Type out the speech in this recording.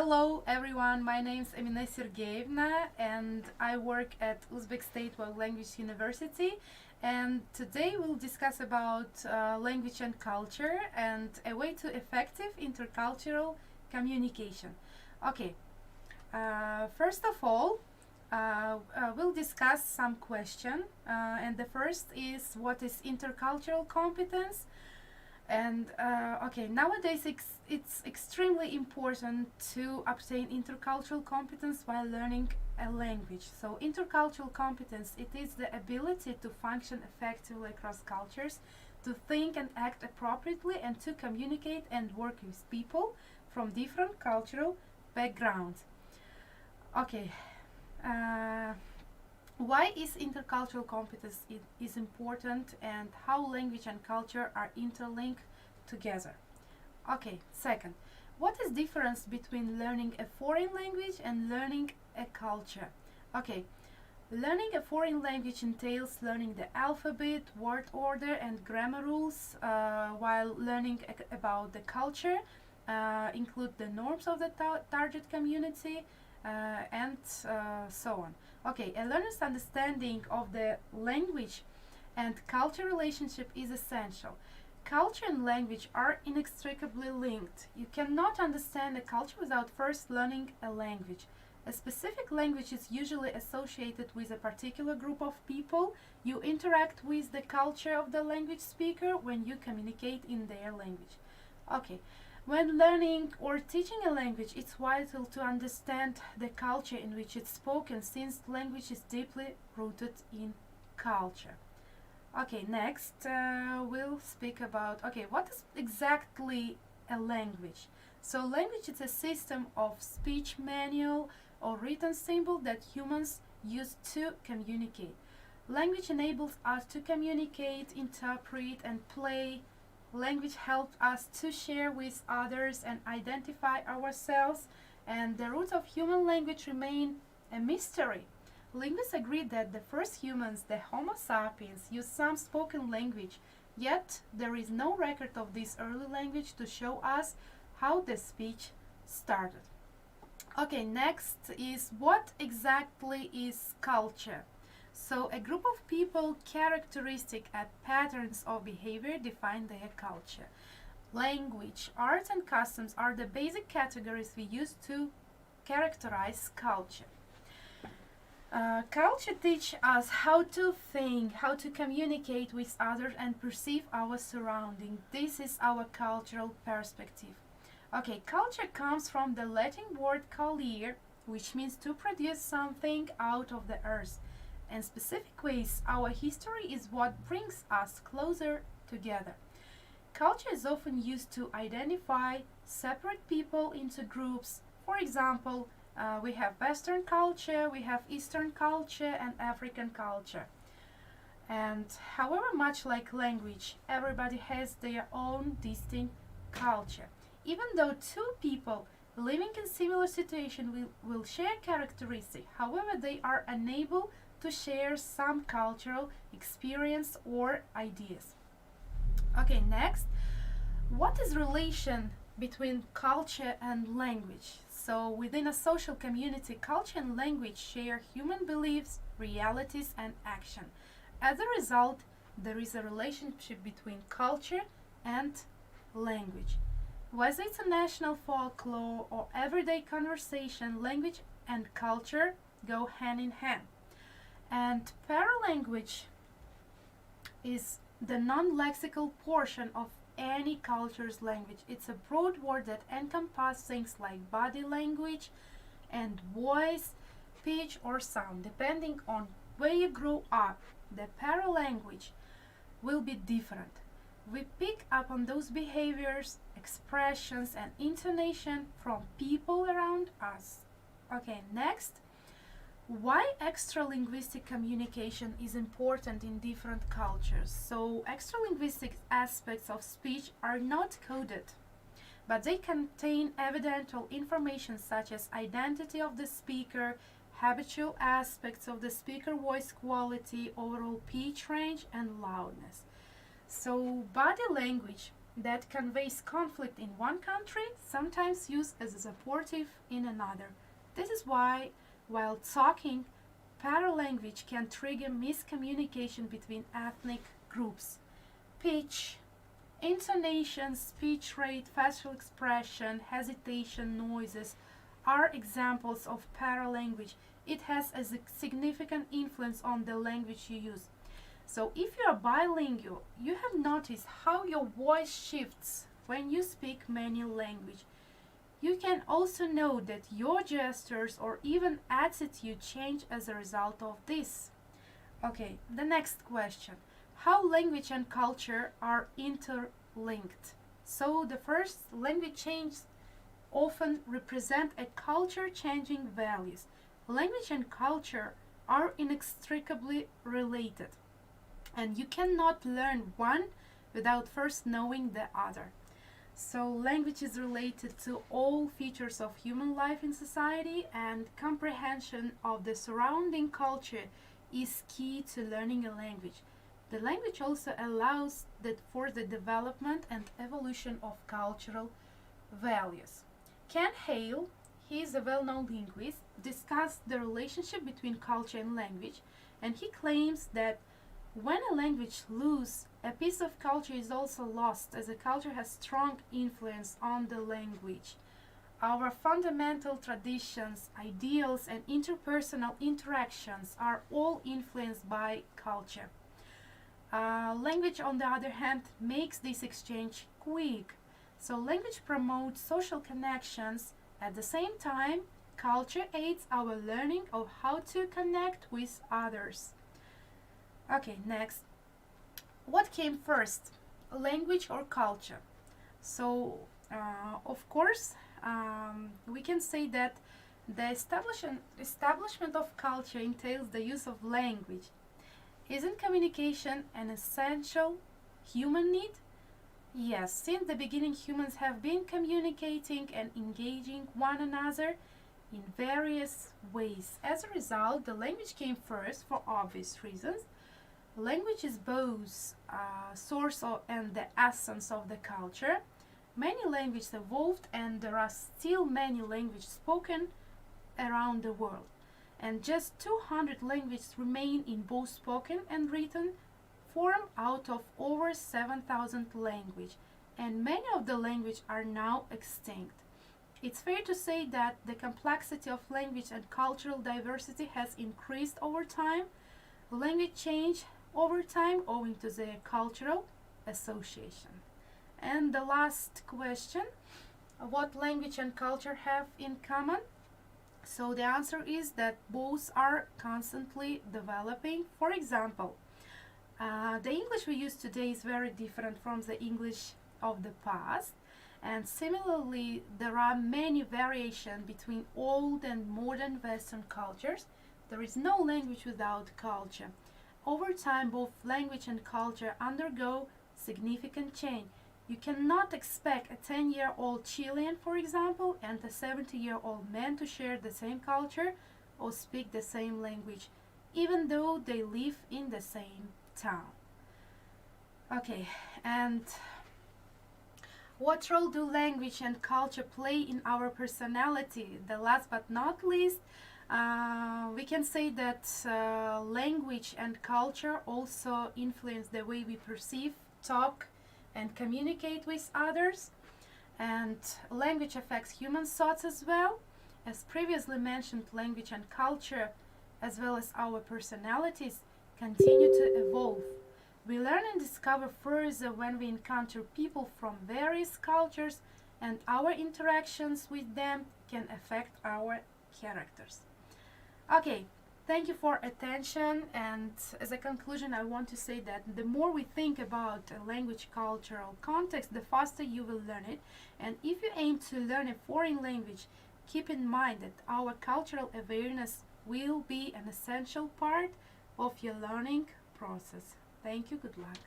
Hello everyone, my name is Emine Sergeyevna and I work at Uzbek State World Language University, and today we'll discuss about language and culture and a way to effective intercultural communication. Okay, first of all, we'll discuss some question and the first is what is intercultural competence. And okay, nowadays it's extremely important to obtain intercultural competence while learning a language. So intercultural competence, it is the ability to function effectively across cultures, to think and act appropriately, and to communicate and work with people from different cultural backgrounds. Okay, why is intercultural competence is important, and how language and culture are interlinked together? Okay, second, what is difference between learning a foreign language and learning a culture? Okay, learning a foreign language entails learning the alphabet, word order, and grammar rules, while learning about the culture include the norms of the target community and so on. Okay, a learner's understanding of the language and culture relationship is essential. Culture and language are inextricably linked. You cannot understand a culture without first learning a language. A specific language is usually associated with a particular group of people. You interact with the culture of the language speaker when you communicate in their language. Okay. When learning or teaching a language, it's vital to understand the culture in which it's spoken, since language is deeply rooted in culture. Okay, next we'll speak about, okay, what is exactly a language? So language is a system of speech manual or written symbol that humans use to communicate. Language enables us to communicate, interpret, and play. Language helps us to share with others and identify ourselves, and the roots of human language remain a mystery. Linguists agree that the first humans, the Homo sapiens, used some spoken language, yet there is no record of this early language to show us how the speech started. Okay, next is what exactly is culture? So a group of people, characteristic and patterns of behavior define their culture. Language, arts, and customs are the basic categories we use to characterize culture. Culture teaches us how to think, how to communicate with others, and perceive our surroundings. This is our cultural perspective. Okay, culture comes from the Latin word colere, which means to produce something out of the earth. In specific ways, our history is what brings us closer together. Culture is often used to identify separate people into groups. For example, we have Western culture, we have Eastern culture, and African culture. And however much like language, everybody has their own distinct culture. Even though two people living in similar situation will share characteristics, however, they are unable to share some cultural experience or ideas. Okay, next, what is relation between culture and language? So within a social community, culture and language share human beliefs, realities, and action. As a result, there is a relationship between culture and language. Whether it's a national folklore or everyday conversation, language and culture go hand in hand. And paralanguage is the non-lexical portion of any culture's language. It's a broad word that encompasses things like body language and voice, pitch, or sound. Depending on where you grew up, the paralanguage will be different. We pick up on those behaviors, expressions, and intonation from people around us. Okay, next. Why extralinguistic communication is important in different cultures? So extralinguistic aspects of speech are not coded, but they contain evidential information such as identity of the speaker, habitual aspects of the speaker voice quality, overall pitch range, and loudness. So body language that conveys conflict in one country sometimes used as a supportive in another. This is why, while talking, paralanguage can trigger miscommunication between ethnic groups. Pitch, intonation, speech rate, facial expression, hesitation, noises are examples of paralanguage. It has a significant influence on the language you use. So if you are bilingual, you have noticed how your voice shifts when you speak many languages. You can also know that your gestures or even attitude change as a result of this. Okay, the next question. How language and culture are interlinked? So the first, language change often represent a culture changing values. Language and culture are inextricably related, and you cannot learn one without first knowing the other. So language is related to all features of human life in society, and comprehension of the surrounding culture is key to learning a language. The language also allows for the development and evolution of cultural values. Ken Hale, he is a well-known linguist, discussed the relationship between culture and language, and he claims that when a language loses, a piece of culture is also lost, as a culture has strong influence on the language. Our fundamental traditions, ideals, and interpersonal interactions are all influenced by culture. Language, on the other hand, makes this exchange quick. So language promotes social connections. At the same time, culture aids our learning of how to connect with others. Okay, next. What came first, language or culture? So, of course, we can say that the establishment of culture entails the use of language. Isn't communication an essential human need? Yes, since the beginning humans have been communicating and engaging one another in various ways. As a result, the language came first for obvious reasons. Language is both source and the essence of the culture. Many languages evolved, and there are still many languages spoken around the world. And just 200 languages remain in both spoken and written form out of over 7,000 languages, and many of the languages are now extinct. It's fair to say that the complexity of language and cultural diversity has increased over time. Language change over time owing to the cultural association. And the last question, what language and culture have in common? So the answer is that both are constantly developing. For example, the English we use today is very different from the English of the past, and similarly there are many variations between old and modern Western cultures. There is no language without culture. Over time, both language and culture undergo significant change. You cannot expect a 10-year-old Chilean, for example, and a 70-year-old man to share the same culture or speak the same language, even though they live in the same town. Okay, and what role do language and culture play in our personality? The last but not least, we can say that language and culture also influence the way we perceive, talk, and communicate with others. And language affects human thoughts as well. As previously mentioned, language and culture, as well as our personalities, continue to evolve. We learn and discover further when we encounter people from various cultures, and our interactions with them can affect our characters. Okay, thank you for attention, and as a conclusion I want to say that the more we think about a language cultural context, the faster you will learn it. And if you aim to learn a foreign language, keep in mind that our cultural awareness will be an essential part of your learning process. Thank you, good luck.